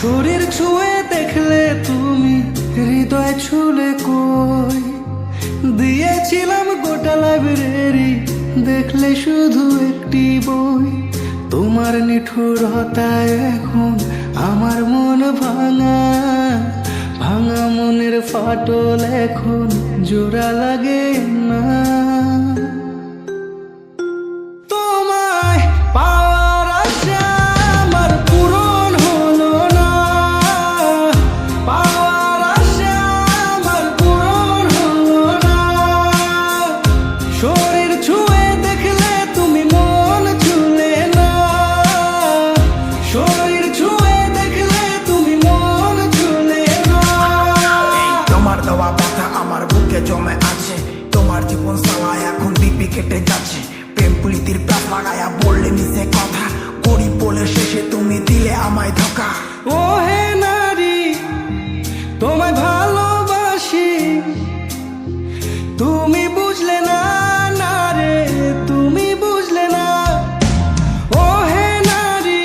শরীর ছুঁয়ে দেখলে তুমি হৃদয় ছুলে কই, দিয়েছিলাম গোটা লাইব্রেরি দেখলে শুধু একটি বই। তোমার নিঠুরতায় এখন আমার মন ভাঙা, ভাঙা মনের ফাটল এখন জোড়া লাগে না। তোমায় পাওয়ার আশা আমার পূরণ হলো না, পাওয়ার আশা আমার পূরণ হলো না। শরীর ছুঁয়ে দেখলে তুমি মন ছুলে না, শরীর ছুঁয়ে দেখলে তুমি মন ছুলে না। তোমার দেওয়া কথা আমার বুকে জমে আছে, তোমার জীবন সালা এখন দিব্যি কেটে যাচ্ছে। প্রেম প্রীতির প্রাণ লাগায়া বললে মিশে কথা, গরিব বলে শেষে তুমি দিলে আমায় ধোকা। ও হে নারী, তোমায় ভালোবাসি, তুমি বুঝলে না, না রে তুমি বুঝলে না। ও হে নারী,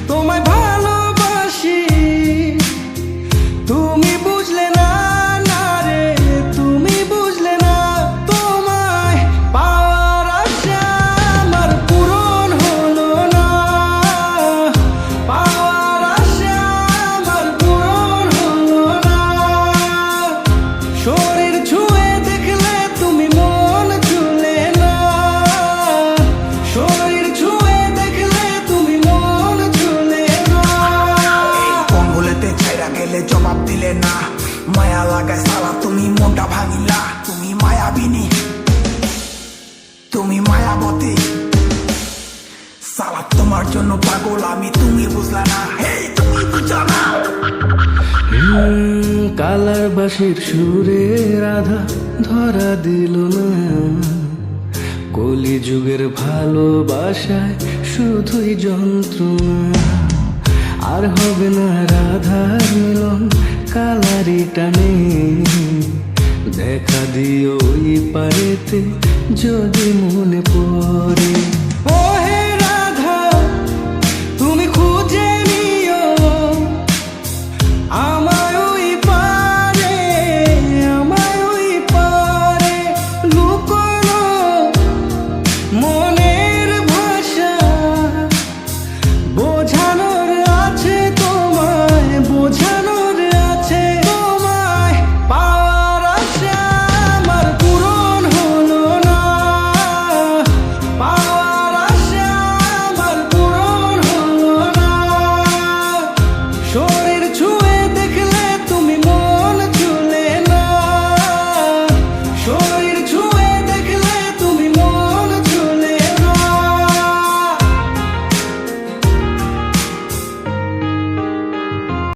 তোমায় ভালোবাসি, তুমি বুঝলে না, না রে তুমি বুঝলে না। তোমায় পাওয়ার আশা আমার পূরণ হলো না, পাওয়ার আশা আমার পূরণ হলো না। শরীর ছুঁয়ে দেখলে তুমি মন ছুলে না, শরীর ছুঁয়ে দেখলে তুমি মন ছুলে না। কোন বলেতে ছাইরা গেলে জবাব দিলে না, মায়া লাগায় সালা তুমি মনটা ভাঙিলা। তুমি মায়াবিনী, তুমি মায়াবতী, সালা তোমার জন্য পাগল আমি, তুমি বুঝলা না, হেই তুমি বুঝলা না। কালার বাঁশির সুরে রাধা ধরা দিল না, কলি যুগের ভালোবাসায় শুধুই যন্ত্রণা। আর হবে না রাধার মিলন কালারি টানে, দেখা দিও ওই পারেতে যদি মনে পড়ে।